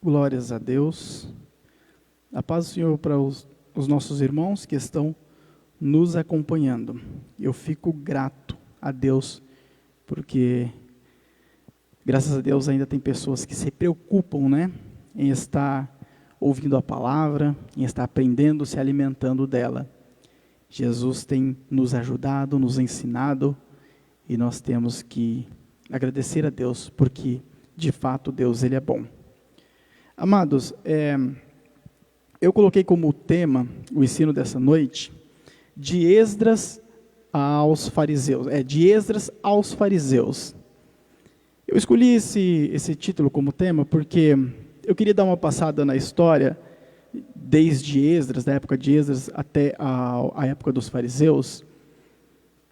Glórias a Deus. A paz do Senhor para os nossos irmãos que estão nos acompanhando. Eu fico grato a Deus, porque graças a Deus ainda tem pessoas que se preocupam, em estar ouvindo a palavra, em estar aprendendo, se alimentando dela. Jesus tem nos ajudado, nos ensinado, e nós temos que agradecer a Deus, porque de fato Deus ele é bom. Amados, eu coloquei como tema o ensino dessa noite, de Esdras aos fariseus. De Esdras aos fariseus. Eu escolhi esse título como tema porque eu queria dar uma passada na história, desde Esdras, da época de Esdras até a época dos fariseus,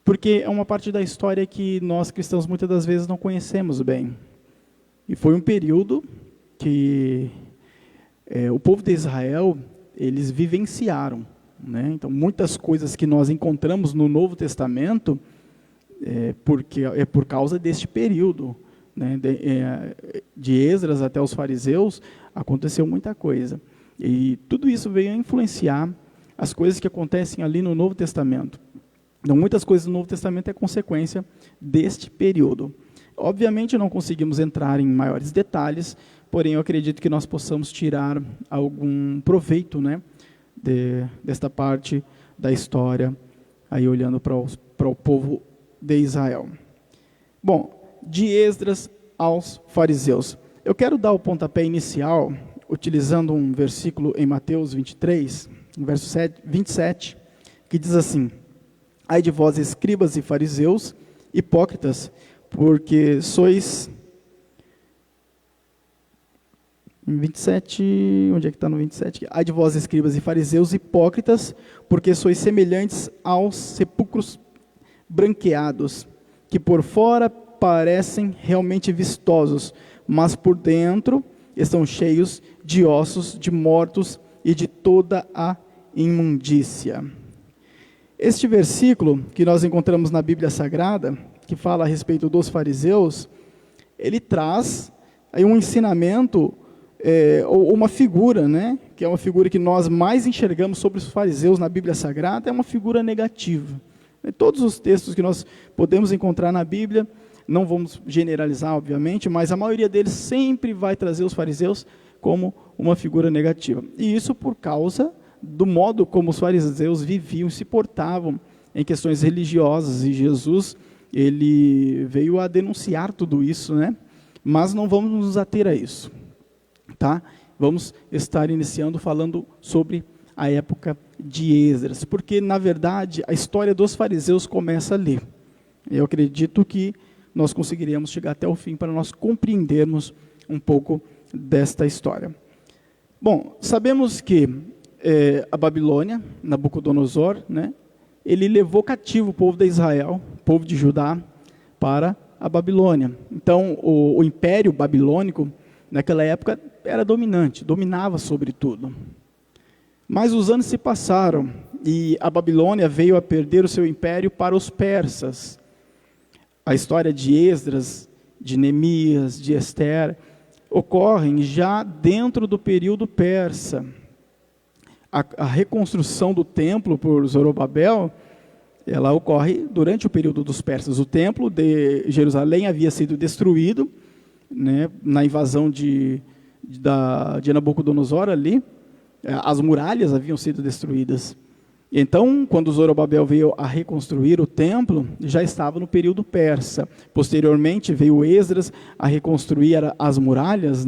porque é uma parte da história que nós cristãos muitas das vezes não conhecemos bem. E foi um período que o povo de Israel, eles vivenciaram, Então, muitas coisas que nós encontramos no Novo Testamento, porque é por causa deste período, de Esdras até os fariseus, aconteceu muita coisa. E tudo isso veio a influenciar as coisas que acontecem ali no Novo Testamento. Então, muitas coisas no Novo Testamento é consequência deste período. Obviamente, não conseguimos entrar em maiores detalhes, porém, eu acredito que nós possamos tirar algum proveito, desta parte da história, aí olhando para o povo de Israel. Bom, de Esdras aos fariseus. Eu quero dar o pontapé inicial, utilizando um versículo em Mateus 23, verso 27, que diz assim: Ai de vós, escribas e fariseus, hipócritas, porque sois... Em 27, onde é que está no 27? Ai de vós, escribas e fariseus, hipócritas, porque sois semelhantes aos sepulcros branqueados, que por fora parecem realmente vistosos, mas por dentro estão cheios de ossos, de mortos e de toda a imundícia. Este versículo que nós encontramos na Bíblia Sagrada, que fala a respeito dos fariseus, ele traz aí um ensinamento, ou uma figura, que é uma figura que nós mais enxergamos sobre os fariseus na Bíblia Sagrada, é uma figura negativa. Todos os textos que nós podemos encontrar na Bíblia, não vamos generalizar, obviamente, mas a maioria deles sempre vai trazer os fariseus como uma figura negativa. E isso por causa do modo como os fariseus viviam e se portavam em questões religiosas. E Jesus, ele veio a denunciar tudo isso, Mas não vamos nos ater a isso. Vamos estar iniciando falando sobre a época de Esdras, porque na verdade a história dos fariseus começa ali. Eu acredito que nós conseguiríamos chegar até o fim para nós compreendermos um pouco desta história. Bom, sabemos que a Babilônia, Nabucodonosor, ele levou cativo o povo de Israel, o povo de Judá, para a Babilônia. Então o império babilônico naquela época era dominante, dominava sobre tudo. Mas os anos se passaram e a Babilônia veio a perder o seu império para os persas. A história de Esdras, de Neemias, de Ester, ocorrem já dentro do período persa. A reconstrução do templo por Zorobabel, ela ocorre durante o período dos persas. O templo de Jerusalém havia sido destruído, na invasão de Nabucodonosor ali, as muralhas haviam sido destruídas. Então, quando Zorobabel veio a reconstruir o templo, já estava no período persa. Posteriormente, veio Esdras a reconstruir as muralhas,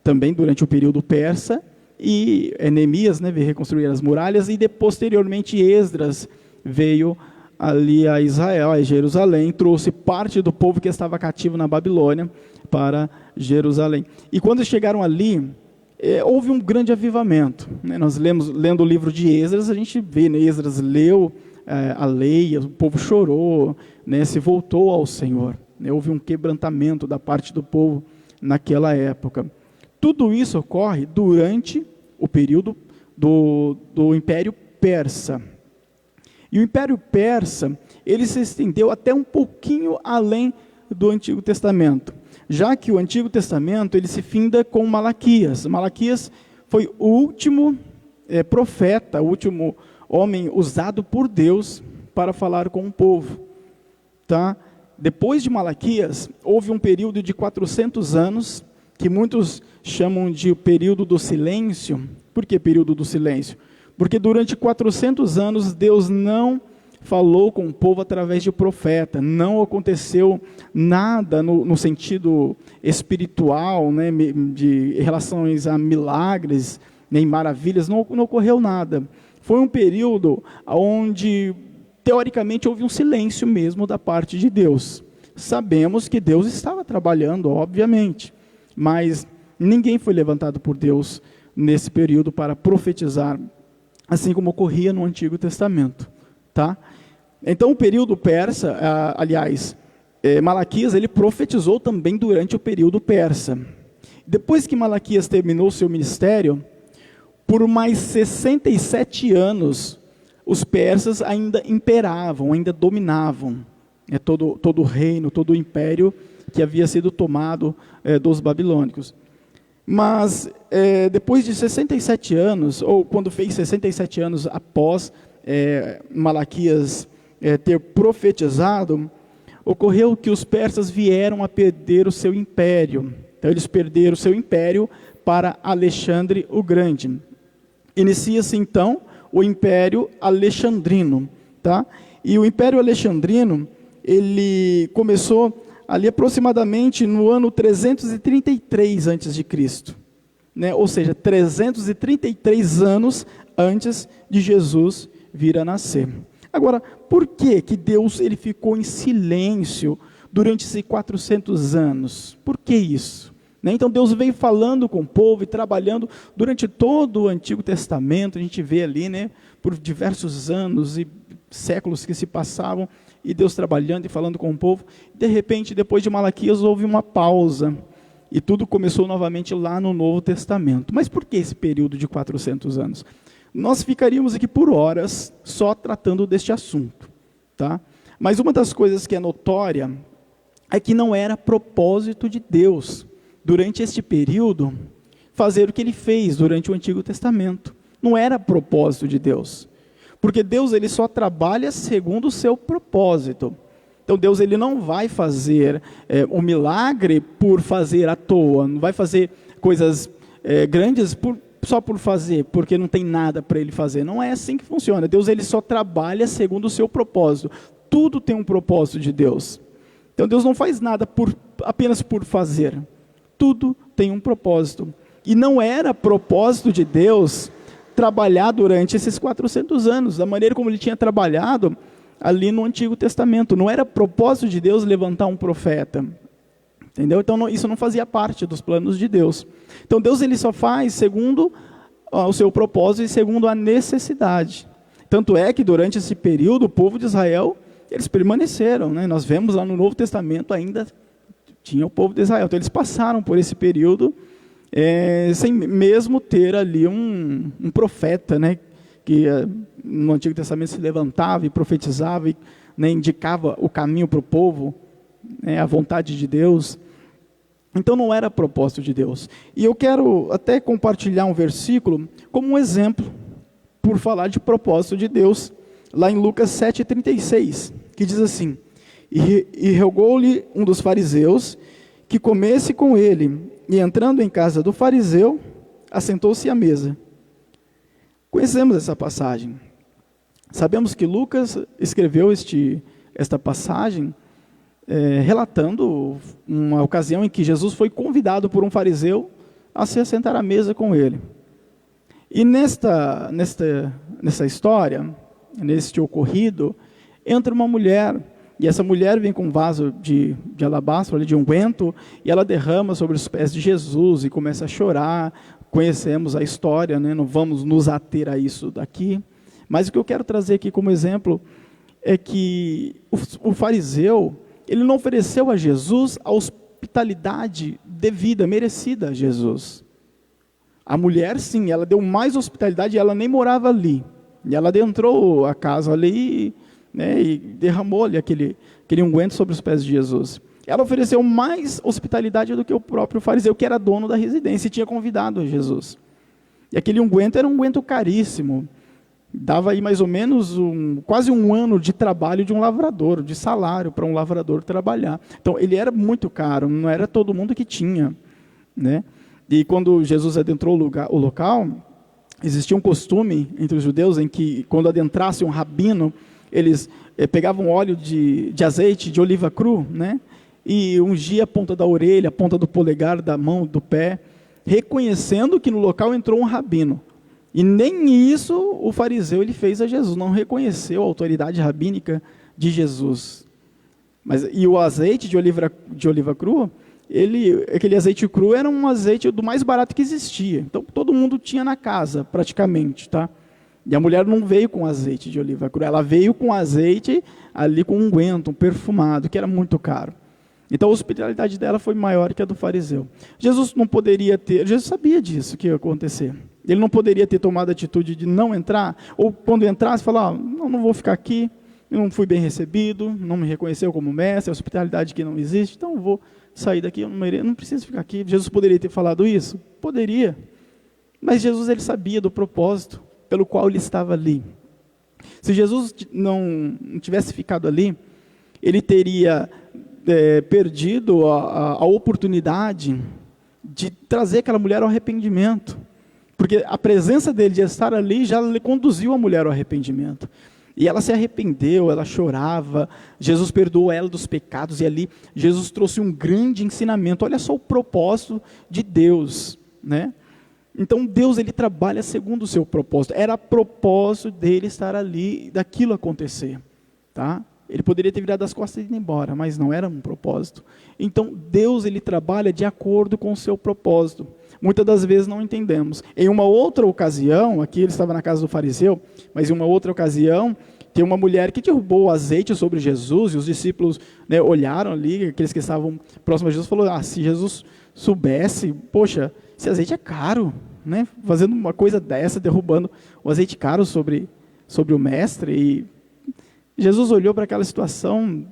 também durante o período persa, e Neemias, veio reconstruir as muralhas, e posteriormente Esdras veio ali a Israel, a Jerusalém, trouxe parte do povo que estava cativo na Babilônia para Jerusalém. E quando chegaram ali, houve um grande avivamento. Nós lendo o livro de Esdras, a gente vê, Esdras leu a lei, o povo chorou, se voltou ao Senhor. Houve um quebrantamento da parte do povo naquela época. Tudo isso ocorre durante o período do Império Persa. E o Império Persa, ele se estendeu até um pouquinho além do Antigo Testamento. já que o Antigo Testamento ele se finda com Malaquias. Malaquias foi o último profeta, o último homem usado por Deus para falar com o povo. Tá? Depois de Malaquias, houve um período de 400 anos, que muitos chamam de período do silêncio. Por que período do silêncio? Porque durante 400 anos Deus não falou com o povo através de profeta, não aconteceu nada no sentido espiritual, né, de relações a milagres, nem maravilhas, não ocorreu nada. Foi um período onde, teoricamente, houve um silêncio mesmo da parte de Deus. Sabemos que Deus estava trabalhando, obviamente, mas ninguém foi levantado por Deus nesse período para profetizar, assim como ocorria no Antigo Testamento. Tá? Então o período persa, Malaquias, ele profetizou também durante o período persa. Depois que Malaquias terminou seu ministério, por mais 67 anos, os persas ainda imperavam, ainda dominavam todo o reino, todo o império que havia sido tomado dos babilônicos. Mas depois de 67 anos, ou quando fez 67 anos após Malaquias ter profetizado, ocorreu que os persas vieram a perder o seu império. Então eles perderam o seu império para Alexandre o Grande. Inicia-se então o Império Alexandrino. Tá? E o Império Alexandrino, ele começou ali aproximadamente no ano 333 a.C., né? Ou seja, 333 anos antes de Jesus vir a nascer. Agora, por que Deus ele ficou em silêncio durante esses 400 anos? Por que isso? Né? Então Deus veio falando com o povo e trabalhando durante todo o Antigo Testamento. A gente vê ali, né, por diversos anos e séculos que se passavam, e Deus trabalhando e falando com o povo. De repente, depois de Malaquias, houve uma pausa, e tudo começou novamente lá no Novo Testamento. Mas por que esse período de 400 anos? Nós ficaríamos aqui por horas só tratando deste assunto. Tá? Mas uma das coisas que é notória é que não era propósito de Deus, durante este período, fazer o que ele fez durante o Antigo Testamento. Não era propósito de Deus. Porque Deus ele só trabalha segundo o seu propósito. Então Deus ele não vai fazer um milagre por fazer à toa, não vai fazer coisas grandes só por fazer, porque não tem nada para ele fazer. Não é assim que funciona. Deus ele só trabalha segundo o seu propósito. Tudo tem um propósito de Deus. Então Deus não faz nada apenas por fazer. Tudo tem um propósito. E não era propósito de Deus trabalhar durante esses 400 anos, da maneira como ele tinha trabalhado ali no Antigo Testamento. Não era propósito de Deus levantar um profeta. Entendeu? Então isso não fazia parte dos planos de Deus. Então Deus ele só faz segundo o seu propósito e segundo a necessidade. Tanto é que durante esse período o povo de Israel, eles permaneceram, né? Nós vemos lá no Novo Testamento ainda tinha o povo de Israel. Então eles passaram por esse período sem mesmo ter ali um profeta, né? Que no Antigo Testamento se levantava e profetizava e, né, indicava o caminho para o povo, a vontade de Deus. Então não era propósito de Deus. E eu quero até compartilhar um versículo como um exemplo, por falar de propósito de Deus, lá em Lucas 7,36, que diz assim: E rogou-lhe um dos fariseus que comesse com ele, e entrando em casa do fariseu, assentou-se à mesa. Conhecemos essa passagem. Sabemos que Lucas escreveu esta passagem relatando uma ocasião em que Jesus foi convidado por um fariseu a se assentar à mesa com ele. E nessa história, neste ocorrido, entra uma mulher, e essa mulher vem com um vaso de alabastro, de unguento, e ela derrama sobre os pés de Jesus e começa a chorar. Conhecemos a história, né? Não vamos nos ater a isso daqui. Mas o que eu quero trazer aqui como exemplo é que o fariseu, ele não ofereceu a Jesus a hospitalidade devida, merecida a Jesus. A mulher, sim, ela deu mais hospitalidade, ela nem morava ali. E ela adentrou a casa ali, né, e derramou-lhe aquele unguento sobre os pés de Jesus. Ela ofereceu mais hospitalidade do que o próprio fariseu, que era dono da residência e tinha convidado Jesus. E aquele unguento era um unguento caríssimo. Dava aí mais ou menos quase um ano de trabalho de um lavrador, de salário para um lavrador trabalhar. Então, ele era muito caro, não era todo mundo que tinha, né? E quando Jesus adentrou o local, existia um costume entre os judeus em que, quando adentrasse um rabino, eles pegavam óleo de azeite de oliva cru, né? E ungia a ponta da orelha, a ponta do polegar, da mão, do pé, reconhecendo que no local entrou um rabino. E nem isso o fariseu ele fez a Jesus, não reconheceu a autoridade rabínica de Jesus. E o azeite de oliva cru, aquele azeite cru era um azeite do mais barato que existia. Então todo mundo tinha na casa, praticamente, tá? E a mulher não veio com azeite de oliva cru, ela veio com azeite ali com unguento, um perfumado, que era muito caro. Então a hospitalidade dela foi maior que a do fariseu. Jesus sabia disso que ia acontecer. Ele não poderia ter tomado a atitude de não entrar, ou quando entrasse, falar, não vou ficar aqui, eu não fui bem recebido, não me reconheceu como mestre, a hospitalidade que não existe, então eu vou sair daqui, eu não preciso ficar aqui. Jesus poderia ter falado isso? Poderia. Mas Jesus ele sabia do propósito pelo qual ele estava ali. Se Jesus não tivesse ficado ali, ele teria perdido a oportunidade de trazer aquela mulher ao arrependimento. Porque a presença dele de estar ali já conduziu a mulher ao arrependimento. E ela se arrependeu, ela chorava, Jesus perdoou ela dos pecados, e ali Jesus trouxe um grande ensinamento. Olha só o propósito de Deus, né? Então Deus ele trabalha segundo o seu propósito. Era propósito dele estar ali, daquilo acontecer, tá? Ele poderia ter virado as costas e ido embora, mas não era um propósito. Então Deus ele trabalha de acordo com o seu propósito. Muitas das vezes não entendemos. Em uma outra ocasião, aqui ele estava na casa do fariseu, mas em uma outra ocasião, tem uma mulher que derrubou o azeite sobre Jesus, e os discípulos, né, olharam ali, aqueles que estavam próximos a Jesus, falaram, se Jesus soubesse, poxa, esse azeite é caro, né? Fazendo uma coisa dessa, derrubando o azeite caro sobre o mestre. E Jesus olhou para aquela situação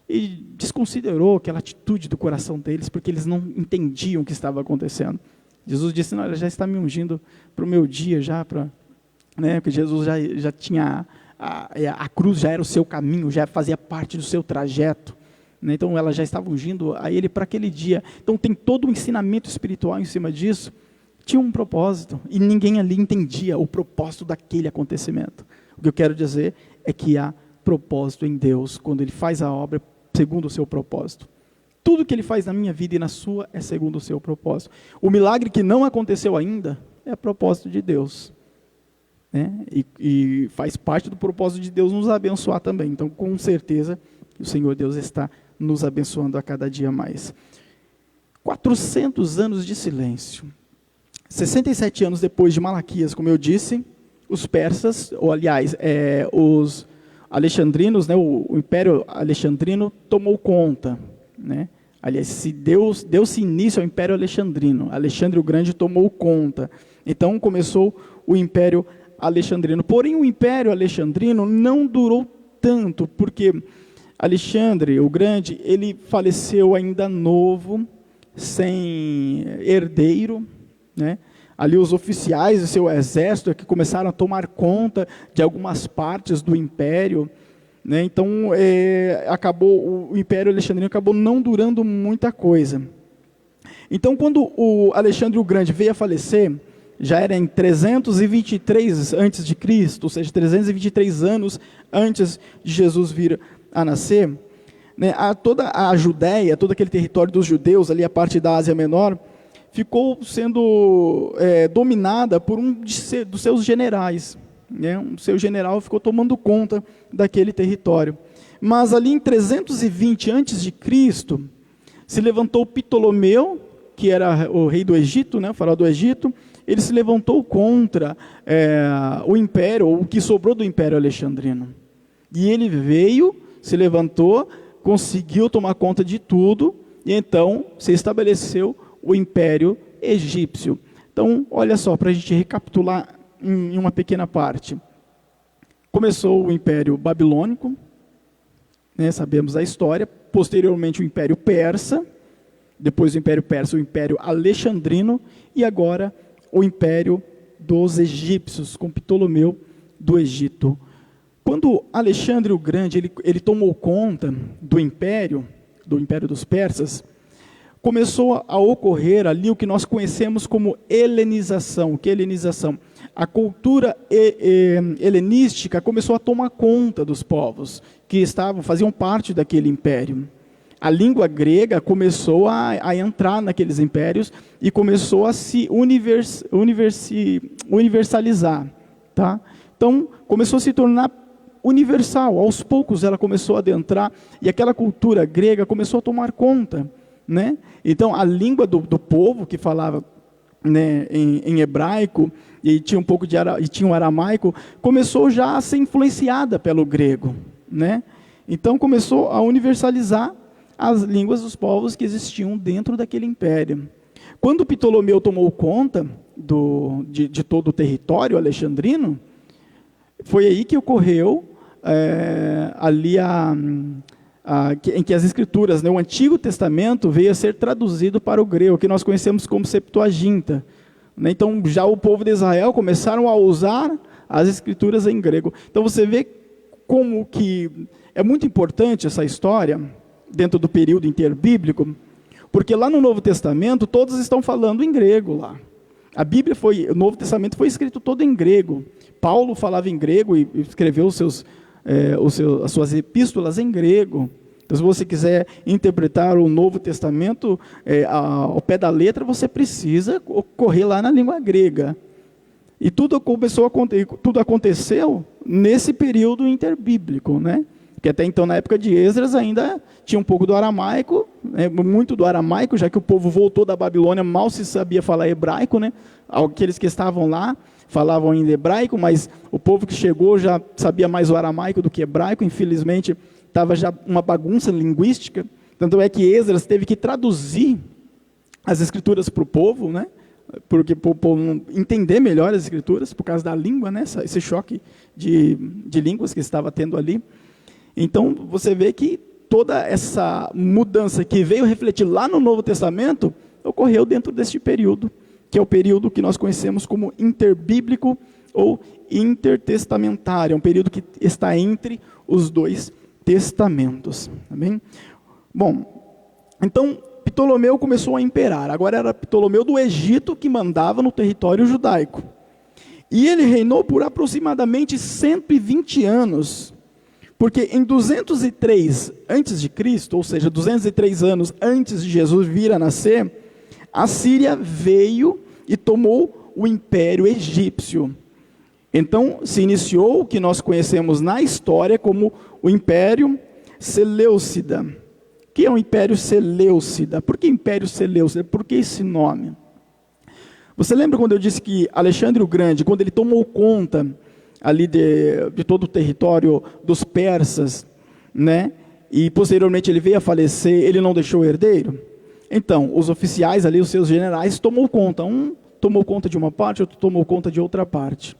e desconsiderou aquela atitude do coração deles, porque eles não entendiam o que estava acontecendo. Jesus disse, não, ela já está me ungindo para o meu dia, né, porque Jesus já tinha, a cruz já era o seu caminho, já fazia parte do seu trajeto, né, então ela já estava ungindo a ele para aquele dia. Então tem todo um ensinamento espiritual em cima disso, tinha um propósito, e ninguém ali entendia o propósito daquele acontecimento. O que eu quero dizer é que há propósito em Deus, quando Ele faz a obra segundo o seu propósito. Tudo que Ele faz na minha vida e na sua é segundo o seu propósito. O milagre que não aconteceu ainda é a propósito de Deus, né? E faz parte do propósito de Deus nos abençoar também. Então, com certeza, o Senhor Deus está nos abençoando a cada dia mais. 400 anos de silêncio. 67 anos depois de Malaquias, como eu disse, os persas, ou aliás, os alexandrinos, né, o Império Alexandrino tomou conta, né? Aliás, deu-se início ao Império Alexandrino. Alexandre o Grande tomou conta. Então começou o Império Alexandrino. Porém, o Império Alexandrino não durou tanto, porque Alexandre o Grande, ele faleceu ainda novo, sem herdeiro, né? Ali os oficiais do seu exército que começaram a tomar conta de algumas partes do império, né? Então o Império Alexandrino acabou não durando muita coisa. Então quando o Alexandre o Grande veio a falecer, já era em 323 a.C., ou seja, 323 anos antes de Jesus vir a nascer, né? Toda a Judéia, todo aquele território dos judeus, ali a parte da Ásia Menor, ficou sendo dominada por um dos seus generais, né? O seu general ficou tomando conta daquele território. Mas ali em 320 a.C., se levantou Ptolomeu, que era o rei do Egito, né, o faraó do Egito. Ele se levantou contra o império, ou o que sobrou do Império Alexandrino. E ele veio, se levantou, conseguiu tomar conta de tudo, e então se estabeleceu o Império Egípcio. Então, olha só, para a gente recapitular em uma pequena parte. Começou o Império Babilônico, né, sabemos a história, posteriormente o Império Persa, depois do Império Persa, o Império Alexandrino, e agora o Império dos Egípcios, com Ptolomeu do Egito. Quando Alexandre o Grande ele tomou conta do Império dos Persas, começou a ocorrer ali o que nós conhecemos como helenização. O que é helenização? A cultura helenística começou a tomar conta dos povos que faziam parte daquele império. A língua grega começou a entrar naqueles impérios e começou a se universalizar. Tá? Então, começou a se tornar universal. Aos poucos ela começou a adentrar e aquela cultura grega começou a tomar conta. Né? Então, a língua do povo que falava, né, em hebraico, e tinha um pouco e tinha um aramaico, começou já a ser influenciada pelo grego. Né? Então, começou a universalizar as línguas dos povos que existiam dentro daquele império. Quando Ptolomeu tomou conta de todo o território alexandrino, foi aí que ocorreu ali em que as escrituras, né, o Antigo Testamento veio a ser traduzido para o grego, que nós conhecemos como Septuaginta. Né? Então, já o povo de Israel começaram a usar as escrituras em grego. Então, você vê como que é muito importante essa história, dentro do período interbíblico, porque lá no Novo Testamento, todos estão falando em grego lá. O Novo Testamento foi escrito todo em grego. Paulo falava em grego e escreveu as suas epístolas em grego. Então, se você quiser interpretar o Novo Testamento ao pé da letra, você precisa correr lá na língua grega. E tudo aconteceu nesse período interbíblico, né? Que até então, na época de Esdras, ainda tinha um pouco do aramaico, muito do aramaico, já que o povo voltou da Babilônia, mal se sabia falar hebraico, né? Aqueles que estavam lá falavam ainda hebraico, mas o povo que chegou já sabia mais o aramaico do que hebraico. Infelizmente, estava já uma bagunça linguística. Tanto é que Esdras teve que traduzir as escrituras para o povo, né? Porque para o povo entender melhor as escrituras, por causa da língua, né? Esse choque de línguas que estava tendo ali. Então, você vê que toda essa mudança que veio refletir lá no Novo Testamento, ocorreu dentro deste período, que é o período que nós conhecemos como interbíblico ou intertestamentário. É um período que está entre os dois testamentos. Tá bem? Bom, então, Ptolomeu começou a imperar. Agora era Ptolomeu do Egito que mandava no território judaico. E ele reinou por aproximadamente 120 anos. Porque em 203 a.C., ou seja, 203 anos antes de Jesus vir a nascer, a Síria veio e tomou o Império Egípcio. Então, se iniciou o que nós conhecemos na história como o Império Seleucida. O que é o Império Seleucida? Por que Império Seleucida? Por que esse nome? Você lembra quando eu disse que Alexandre o Grande, quando ele tomou conta ali de todo o território dos persas, né? E posteriormente ele veio a falecer, ele não deixou herdeiro? Então, os oficiais ali, os seus generais, tomou conta. Um tomou conta de uma parte, outro tomou conta de outra parte.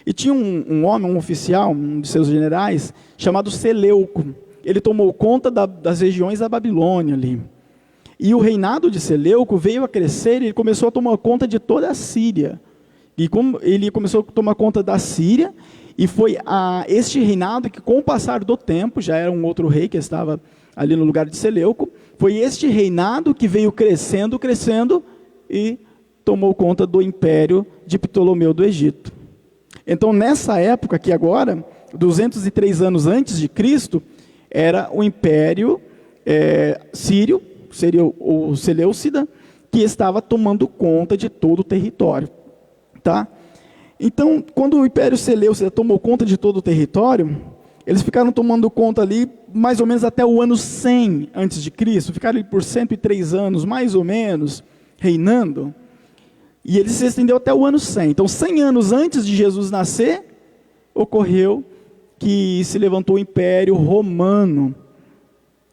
E tinha um homem, um oficial, um de seus generais, chamado Seleuco. Ele tomou conta das regiões da Babilônia ali. E o reinado de Seleuco veio a crescer e ele começou a tomar conta de toda a Síria. E como ele começou a tomar conta da Síria, e foi este reinado que, com o passar do tempo, já era um outro rei que estava ali no lugar de Seleuco, foi este reinado que veio crescendo, e tomou conta do império de Ptolomeu do Egito. Então, nessa época aqui agora, 203 anos antes de Cristo, era o império sírio, seria o Seleucida, que estava tomando conta de todo o território. Tá? Então, quando o Império Seleucida tomou conta de todo o território, eles ficaram tomando conta ali mais ou menos até o ano 100 antes de Cristo, ficaram ali por 103 anos, mais ou menos, reinando, e ele se estendeu até o ano 100. Então, 100 anos antes de Jesus nascer, ocorreu que se levantou o Império Romano.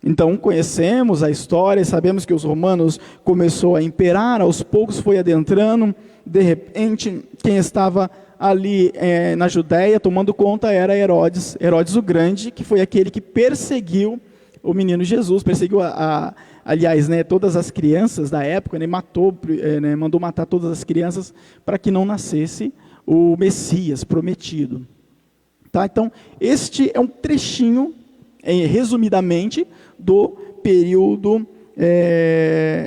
Então, conhecemos a história e sabemos que os romanos começou a imperar, aos poucos foi adentrando. De repente, quem estava ali na Judéia tomando conta era Herodes o Grande, que foi aquele que perseguiu o menino Jesus, perseguiu, aliás, né, todas as crianças da época, né, mandou matar todas as crianças para que não nascesse o Messias prometido. Tá? Então, este é um trechinho, resumidamente, do período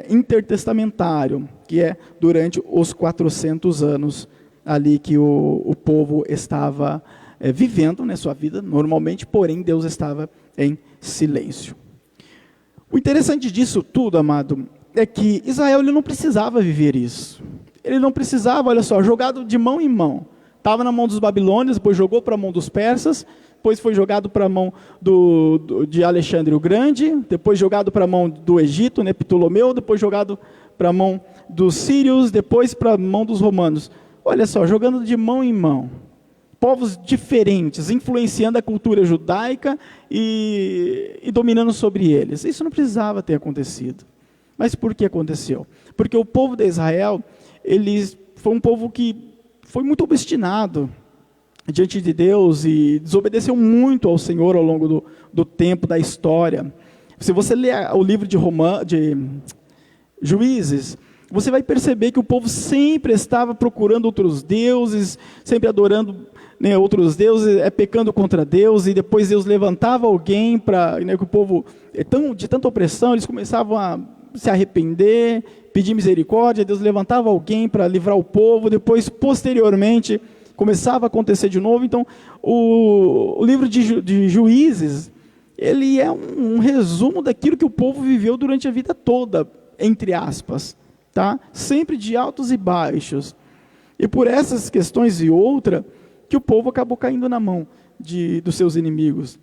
intertestamentário, que é durante os 400 anos ali que o povo estava vivendo, né, sua vida normalmente, porém Deus estava em silêncio. O interessante disso tudo, amado, é que Israel ele não precisava viver isso. Ele não precisava, olha só, jogado de mão em mão. Estava na mão dos babilônios, depois jogou para a mão dos persas, depois foi jogado para a mão de Alexandre o Grande, depois jogado para a mão do Egito, né, Ptolomeu, depois jogado para a mão dos sírios, depois para a mão dos romanos. Olha só, jogando de mão em mão. Povos diferentes, influenciando a cultura judaica e dominando sobre eles. Isso não precisava ter acontecido. Mas por que aconteceu? Porque o povo de Israel, foi um povo que foi muito obstinado diante de Deus e desobedeceu muito ao Senhor ao longo do tempo, da história. Se você ler o livro de Juízes, você vai perceber que o povo sempre estava procurando outros deuses, sempre adorando, né, outros deuses, pecando contra Deus, e depois Deus levantava alguém para, né, que o povo, de tanta opressão, eles começavam a se arrepender, pedir misericórdia, Deus levantava alguém para livrar o povo, depois, posteriormente, começava a acontecer de novo. Então, o livro de Juízes, ele é um resumo daquilo que o povo viveu durante a vida toda, entre aspas, tá? Sempre de altos e baixos. E por essas questões e outra, que o povo acabou caindo na mão dos seus inimigos.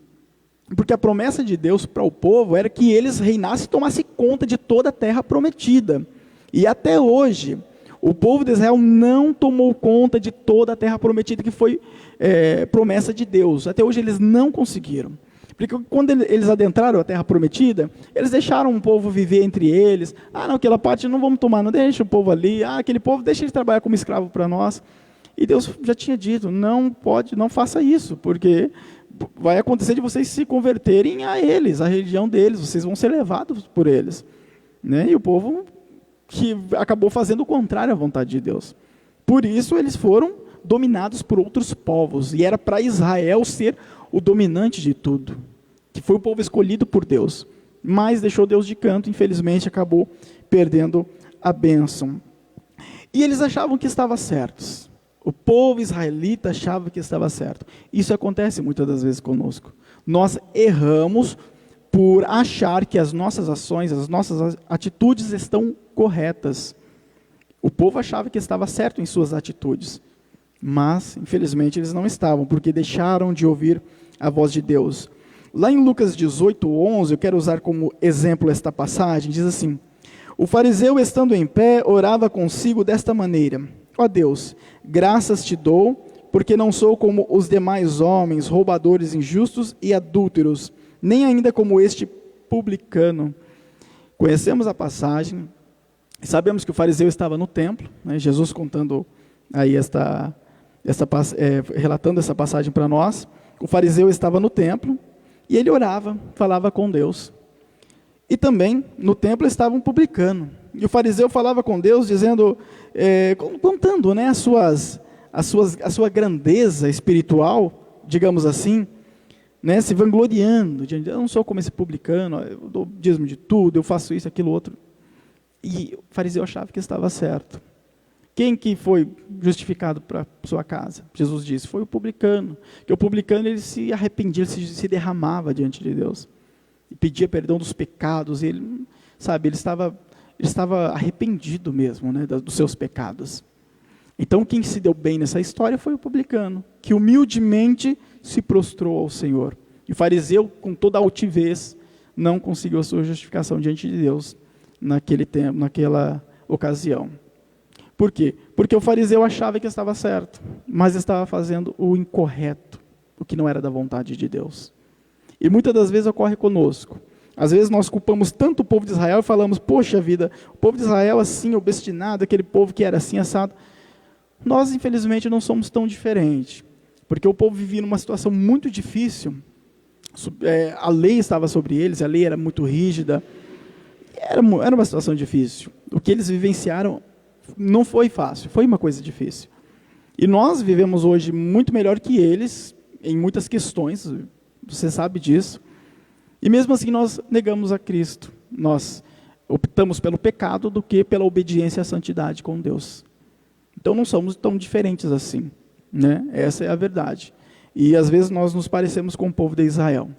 Porque a promessa de Deus para o povo era que eles reinassem e tomassem conta de toda a terra prometida. E até hoje, o povo de Israel não tomou conta de toda a terra prometida, que foi promessa de Deus. Até hoje eles não conseguiram. Porque quando eles adentraram a terra prometida, eles deixaram o povo viver entre eles. Ah, não, aquela parte não vamos tomar, não deixa o povo ali. Ah, aquele povo, deixa ele trabalhar como escravo para nós. E Deus já tinha dito, não faça isso, porque vai acontecer de vocês se converterem a eles, a religião deles, vocês vão ser levados por eles. Né? E o povo que acabou fazendo o contrário à vontade de Deus. Por isso eles foram dominados por outros povos, e era para Israel ser o dominante de tudo, que foi o povo escolhido por Deus, mas deixou Deus de canto, infelizmente acabou perdendo a bênção. E eles achavam que estavam certos. O povo israelita achava que estava certo. Isso acontece muitas das vezes conosco. Nós erramos por achar que as nossas ações, as nossas atitudes estão corretas. O povo achava que estava certo em suas atitudes, mas, infelizmente, eles não estavam, porque deixaram de ouvir a voz de Deus. Lá em Lucas 18:11, eu quero usar como exemplo esta passagem, diz assim: o fariseu, estando em pé, orava consigo desta maneira: ó Deus, graças te dou, porque não sou como os demais homens, roubadores, injustos e adúlteros, nem ainda como este publicano. Conhecemos a passagem, sabemos que o fariseu estava no templo, né? Jesus contando aí relatando essa passagem para nós. O fariseu estava no templo e ele orava, falava com Deus. E também no templo estava um publicano. E o fariseu falava com Deus, dizendo, contando, né, a sua grandeza espiritual, digamos assim, né, se vangloriando, dizendo: eu não sou como esse publicano, eu dou dízimo de tudo, eu faço isso, aquilo, outro. E o fariseu achava que estava certo. Quem que foi justificado para sua casa? Jesus disse, foi o publicano. Que o publicano, ele se arrependia, ele se derramava diante de Deus. E pedia perdão dos pecados. E ele, sabe, ele estava arrependido mesmo, né, dos seus pecados. Então, quem se deu bem nessa história foi o publicano, que humildemente se prostrou ao Senhor. E o fariseu, com toda a altivez, não conseguiu a sua justificação diante de Deus naquele tempo, naquela ocasião. Por quê? Porque o fariseu achava que estava certo, mas estava fazendo o incorreto, o que não era da vontade de Deus. E muitas das vezes ocorre conosco. Às vezes nós culpamos tanto o povo de Israel e falamos: poxa vida, o povo de Israel assim, obstinado, aquele povo que era assim, assado. Nós, infelizmente, não somos tão diferentes, porque o povo vivia numa situação muito difícil, A lei estava sobre eles, a lei era muito rígida, era uma situação difícil. O que eles vivenciaram não foi fácil, foi uma coisa difícil. E nós vivemos hoje muito melhor que eles, em muitas questões, você sabe disso. E mesmo assim nós negamos a Cristo. Nós optamos pelo pecado do que pela obediência à santidade com Deus. Então não somos tão diferentes assim, né? Essa é a verdade. E às vezes nós nos parecemos com o povo de Israel.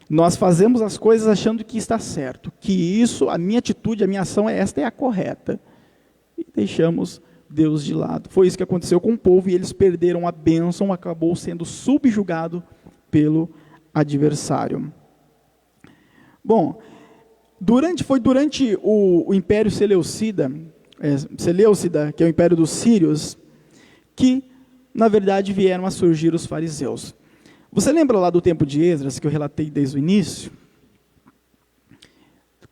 Nós fazemos as coisas achando que está certo, que isso, a minha atitude, a minha ação esta é a correta. E deixamos Deus de lado. Foi isso que aconteceu com o povo e eles perderam a bênção, acabou sendo subjugado pelo adversário. Bom, foi durante o Império Seleucida, que é o Império dos Sírios, que, na verdade, vieram a surgir os fariseus. Você lembra lá do tempo de Esdras, que eu relatei desde o início?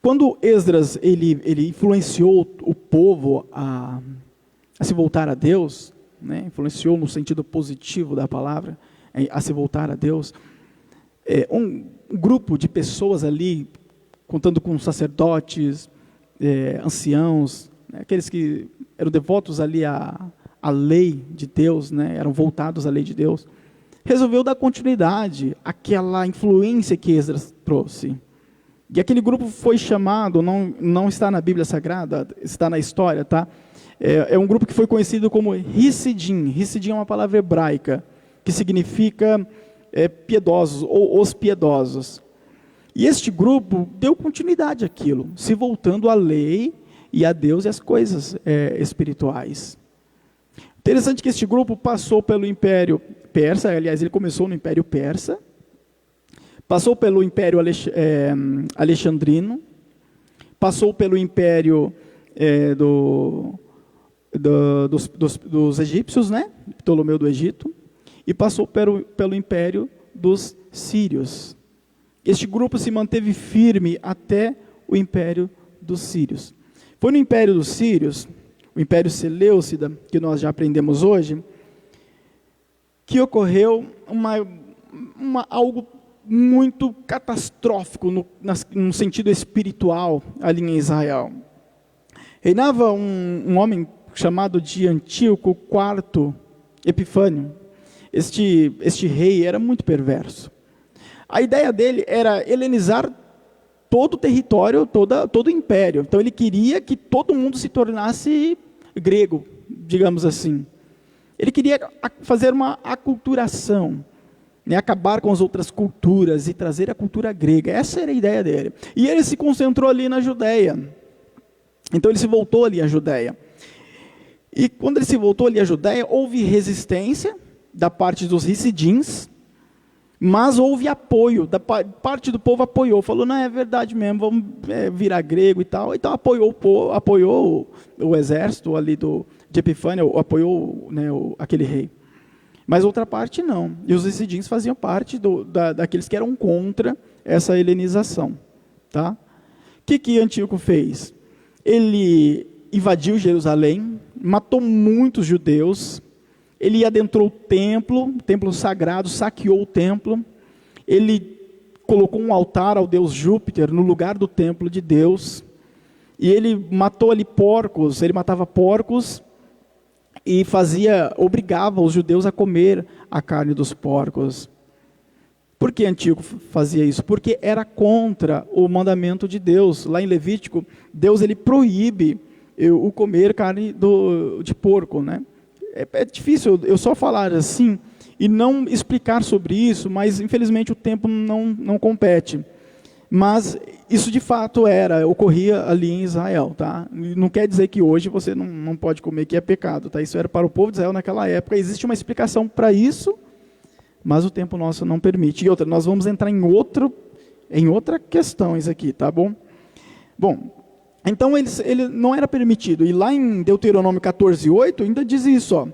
Quando Esdras ele influenciou o povo a se voltar a Deus, né? Influenciou no sentido positivo da palavra, a se voltar a Deus, um grupo de pessoas ali, contando com sacerdotes, anciãos, né? Aqueles que eram devotos ali à lei de Deus, né? Eram voltados à lei de Deus, resolveu dar continuidade àquela influência que Esdras trouxe. E aquele grupo foi chamado, não está na Bíblia Sagrada, está na história, tá? É um grupo que foi conhecido como Hissidim. Hissidim é uma palavra hebraica, que significa piedosos, ou os piedosos. E este grupo deu continuidade àquilo, se voltando à lei e a Deus e às coisas espirituais. Interessante que este grupo passou pelo Império Persa, aliás, ele começou no Império Persa, passou pelo Império Alexandrino, passou pelo Império dos egípcios, né? Ptolomeu do Egito, e passou pelo Império dos Sírios. Este grupo se manteve firme até o Império dos Sírios. Foi no Império dos Sírios, o Império Seleucida, que nós já aprendemos hoje, que ocorreu algo muito catastrófico no sentido espiritual ali em Israel. Reinava um homem chamado de Antíoco IV Epifânio. Este rei era muito perverso. A ideia dele era helenizar todo o território, todo o império. Então ele queria que todo mundo se tornasse grego, digamos assim. Ele queria fazer uma aculturação, né, acabar com as outras culturas e trazer a cultura grega. Essa era a ideia dele. E ele se concentrou ali na Judéia. Então ele se voltou ali à Judéia. E quando ele se voltou ali à Judéia, houve resistência da parte dos Hissidins, mas houve apoio, da parte do povo apoiou, falou, não, é verdade mesmo, vamos virar grego e tal. Então apoiou o exército ali de Epifânio, apoiou, né, aquele rei. Mas outra parte não. E os Hissidins faziam parte daqueles que eram contra essa helenização. Tá? O que Antíoco fez? Ele invadiu Jerusalém, matou muitos judeus, ele adentrou o templo sagrado, saqueou o templo, ele colocou um altar ao deus Júpiter no lugar do templo de Deus, e ele matou ali porcos, ele matava porcos e obrigava os judeus a comer a carne dos porcos. Por que Antíoco fazia isso? Porque era contra o mandamento de Deus. Lá em Levítico, Deus ele proíbe o comer carne de porco, né? É difícil eu só falar assim e não explicar sobre isso, mas infelizmente o tempo não compete. Mas isso de fato ocorria ali em Israel, tá? Não quer dizer que hoje você não pode comer, que é pecado, tá? Isso era para o povo de Israel naquela época. Existe uma explicação para isso, mas o tempo nosso não permite. E outra, nós vamos entrar em outra questões aqui, tá bom? Bom, então ele não era permitido. E lá em Deuteronômio 14:8 ainda diz isso, ó.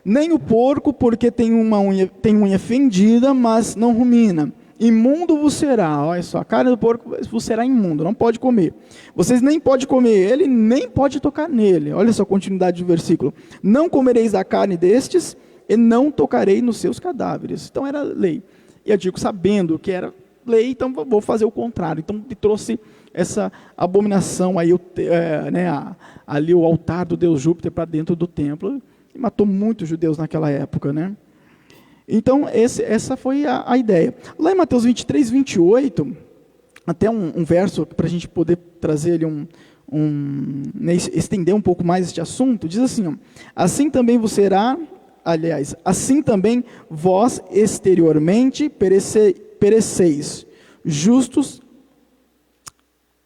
Nem o porco, porque tem unha fendida, mas não rumina. Imundo vos será. Olha só, a carne do porco vos será imundo, não pode comer. Vocês nem podem comer ele, nem pode tocar nele. Olha só a continuidade do versículo. Não comereis a carne destes, e não tocarei nos seus cadáveres. Então era lei. E eu digo, sabendo que era lei, então vou fazer o contrário. Então ele trouxe essa abominação, aí, ali o altar do deus Júpiter para dentro do templo, e matou muitos judeus naquela época, né? Então, essa foi a ideia. Lá em Mateus 23, 28, até um verso para a gente poder trazer ali estender um pouco mais este assunto, diz assim, ó, assim também vos será, aliás, assim também vós exteriormente pereceis, justos,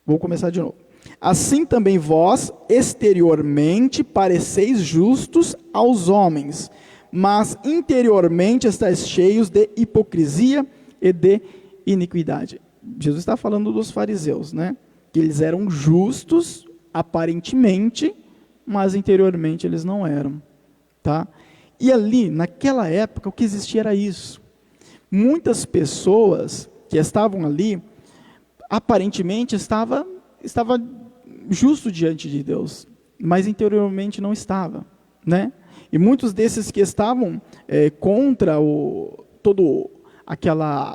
vou começar de novo. Assim também vós exteriormente pareceis justos aos homens, mas interiormente estáis cheios de hipocrisia e de iniquidade. Jesus está falando dos fariseus, né? Que eles eram justos, aparentemente, mas interiormente eles não eram, tá? E ali, naquela época, o que existia era isso. Muitas pessoas que estavam ali, aparentemente estava justo diante de Deus, mas interiormente não estava, né? E muitos desses que estavam contra o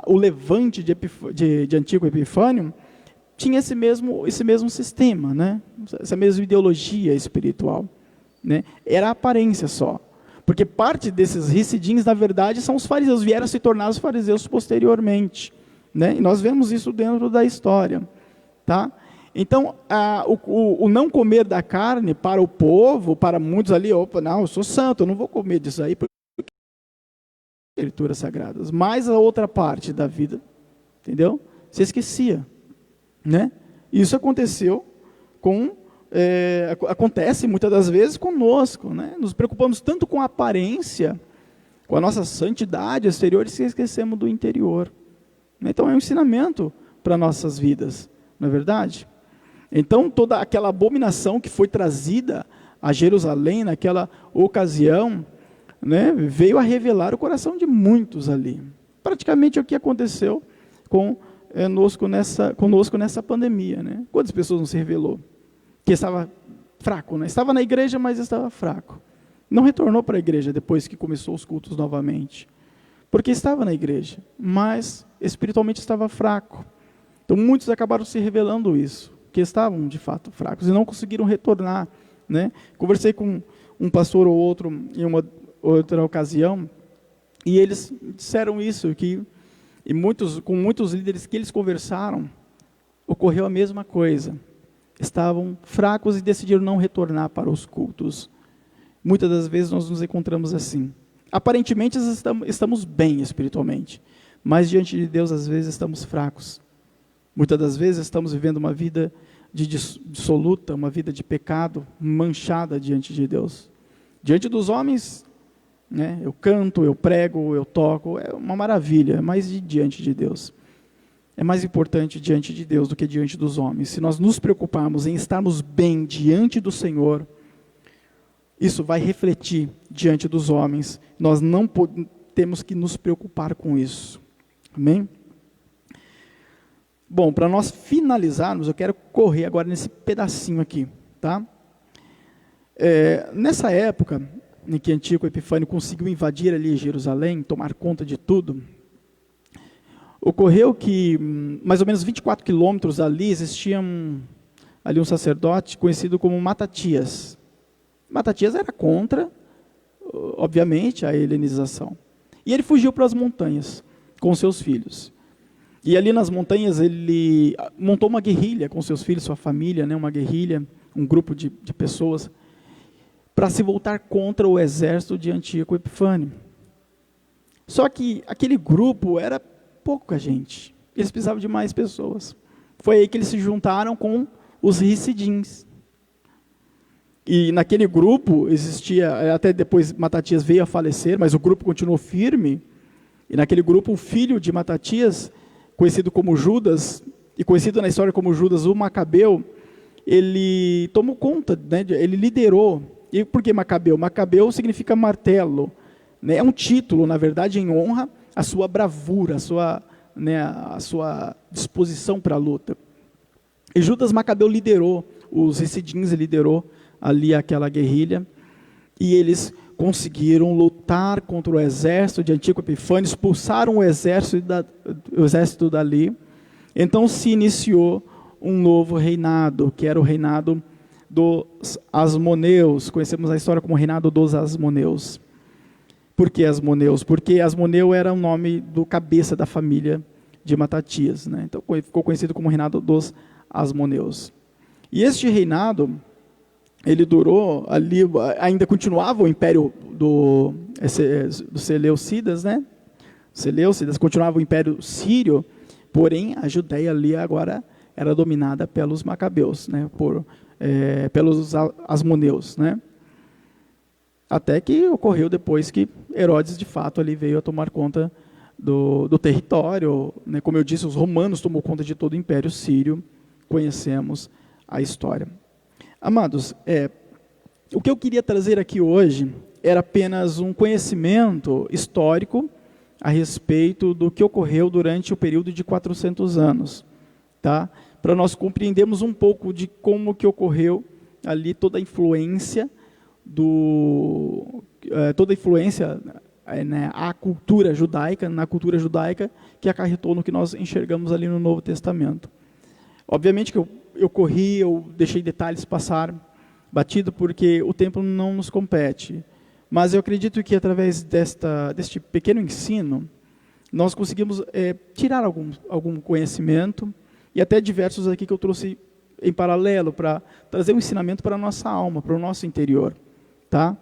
levante de Antíoco Epifânio, tinha esse mesmo sistema, né? Essa mesma ideologia espiritual, né? Era a aparência só. Porque parte desses ricidins, na verdade, são os fariseus, vieram a se tornar os fariseus posteriormente, né? E nós vemos isso dentro da história, tá? Então, o não comer da carne para o povo, para muitos ali, não, eu sou santo, eu não vou comer disso aí, porque escrituras sagradas. Mas a outra parte da vida, entendeu? Se esquecia, né? Isso aconteceu acontece muitas das vezes conosco, né? Nos preocupamos tanto com a aparência, com a nossa santidade exterior, e se esquecemos do interior. Então é um ensinamento para nossas vidas, não é verdade? Então toda aquela abominação que foi trazida a Jerusalém naquela ocasião, né, veio a revelar o coração de muitos ali. Praticamente é o que aconteceu conosco nessa pandemia, né? Quantas pessoas não se revelou? Que estava fraco, né? Estava na igreja, mas estava fraco. Não retornou para a igreja depois que começou os cultos novamente. Porque estava na igreja, mas espiritualmente estava fraco. Então muitos acabaram se revelando isso, que estavam de fato fracos e não conseguiram retornar, né? Conversei com um pastor ou outro em uma outra ocasião, e eles disseram isso, com muitos líderes que eles conversaram, ocorreu a mesma coisa. Estavam fracos e decidiram não retornar para os cultos. Muitas das vezes nós nos encontramos assim. Aparentemente estamos bem espiritualmente, mas diante de Deus às vezes estamos fracos. Muitas das vezes estamos vivendo uma vida dissoluta, uma vida de pecado, manchada diante de Deus. Diante dos homens, né, eu canto, eu prego, eu toco, é uma maravilha, mas diante de Deus é mais importante diante de Deus do que diante dos homens. Se nós nos preocuparmos em estarmos bem diante do Senhor, isso vai refletir diante dos homens. Nós não temos que nos preocupar com isso. Amém? Bom, para nós finalizarmos, eu quero correr agora nesse pedacinho aqui, tá? Nessa época em que Antíoco Epifânio conseguiu invadir ali Jerusalém, tomar conta de tudo, ocorreu que, mais ou menos 24 quilômetros ali, existia ali um sacerdote conhecido como Matatias. Matatias era contra, obviamente, a helenização. E ele fugiu para as montanhas com seus filhos. E ali nas montanhas ele montou uma guerrilha com seus filhos, sua família, né, uma guerrilha, um grupo de pessoas, para se voltar contra o exército de Antíoco Epifânio. Só que aquele grupo era pouca gente, eles precisavam de mais pessoas. Foi aí que eles se juntaram com os ricidins. E naquele grupo existia, até depois Matatias veio a falecer, mas o grupo continuou firme. E naquele grupo o filho de Matatias, conhecido como Judas, e conhecido na história como Judas, o Macabeu, ele tomou conta, né, ele liderou. E por que Macabeu? Macabeu significa martelo, né, é um título, na verdade, em honra à sua bravura, a sua disposição para a luta. E Judas Macabeu liderou, os ricidins liderou ali aquela guerrilha, e eles conseguiram lutar contra o exército de Antíoco Epifânio, expulsaram o exército dali. Então se iniciou um novo reinado, que era o reinado dos Asmoneus. Conhecemos a história como o reinado dos Asmoneus. Por que Asmoneus? Porque Asmoneu era o nome do cabeça da família de Matatias, né? Então ficou conhecido como o reinado dos Asmoneus. E este reinado, ele durou ali, ainda continuava o império do Seleucidas, né? Seleucidas continuava o império sírio, porém a Judéia ali agora era dominada pelos macabeus, né? Pelos asmoneus, né? Até que ocorreu depois que Herodes de fato ali veio a tomar conta do território, né? Como eu disse, os romanos tomou conta de todo o império sírio. Conhecemos a história. Amados, o que eu queria trazer aqui hoje era apenas um conhecimento histórico a respeito do que ocorreu durante o período de 400 anos, tá? Para nós compreendermos um pouco de como que ocorreu ali toda a influência né, na cultura judaica que acarretou no que nós enxergamos ali no Novo Testamento. Obviamente que eu deixei detalhes passar batido porque o tempo não nos compete, mas eu acredito que através deste pequeno ensino nós conseguimos tirar algum conhecimento, e até diversos aqui que eu trouxe em paralelo para trazer um ensinamento para a nossa alma, para o nosso interior, tá?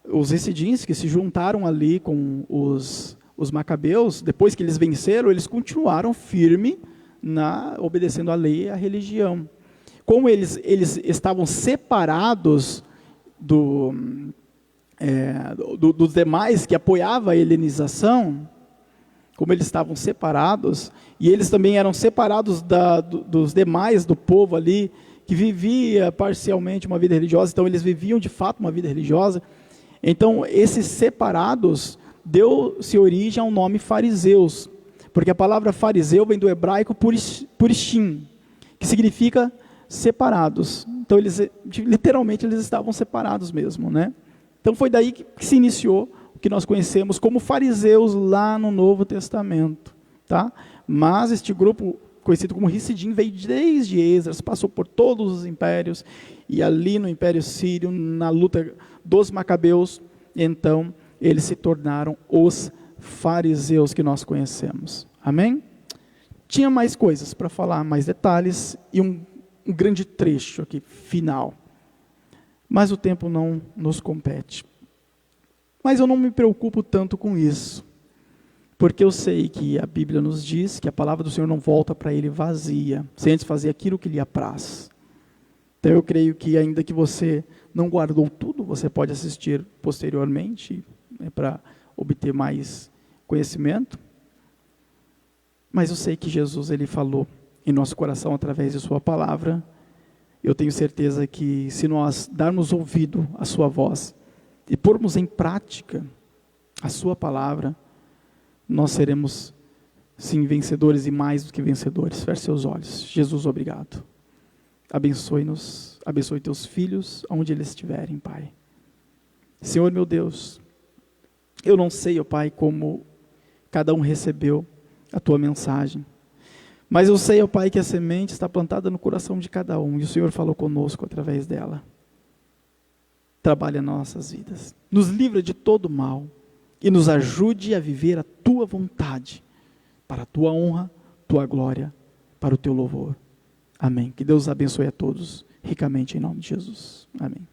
Os Essidins que se juntaram ali com os macabeus, depois que eles venceram, eles continuaram firme obedecendo a lei e a religião. Como eles estavam separados dos demais que apoiavam a helenização, como eles estavam separados, e eles também eram separados dos demais, do povo ali, que vivia parcialmente uma vida religiosa, então eles viviam de fato uma vida religiosa. Então, esses separados deu-se origem ao nome fariseus, porque a palavra fariseu vem do hebraico purishim, que significa separados. Então, literalmente, eles estavam separados mesmo, né? Então, foi daí que se iniciou o que nós conhecemos como fariseus lá no Novo Testamento, tá? Mas este grupo, conhecido como Hissidim, veio desde Esdras, passou por todos os impérios, e ali no Império Sírio, na luta dos macabeus, então, eles se tornaram os fariseus que nós conhecemos. Amém? Tinha mais coisas para falar, mais detalhes, e um grande trecho aqui, final. Mas o tempo não nos compete. Mas eu não me preocupo tanto com isso, porque eu sei que a Bíblia nos diz que a palavra do Senhor não volta para Ele vazia, sem antes fazer aquilo que lhe apraz. Então eu creio que ainda que você não guardou tudo, você pode assistir posteriormente, né, para obter mais conhecimento. Mas eu sei que Jesus, Ele falou em nosso coração através de sua palavra. Eu tenho certeza que se nós darmos ouvido à sua voz e pormos em prática a sua palavra, nós seremos sim vencedores e mais do que vencedores. Feche seus olhos. Jesus, obrigado. Abençoe-nos, abençoe teus filhos, onde eles estiverem, Pai. Senhor meu Deus, eu não sei, ó Pai, como cada um recebeu a tua mensagem, mas eu sei, ó Pai, que a semente está plantada no coração de cada um, e o Senhor falou conosco através dela. Trabalha nossas vidas, nos livra de todo mal, e nos ajude a viver a tua vontade, para a tua honra, tua glória, para o teu louvor. Amém. Que Deus abençoe a todos ricamente em nome de Jesus. Amém.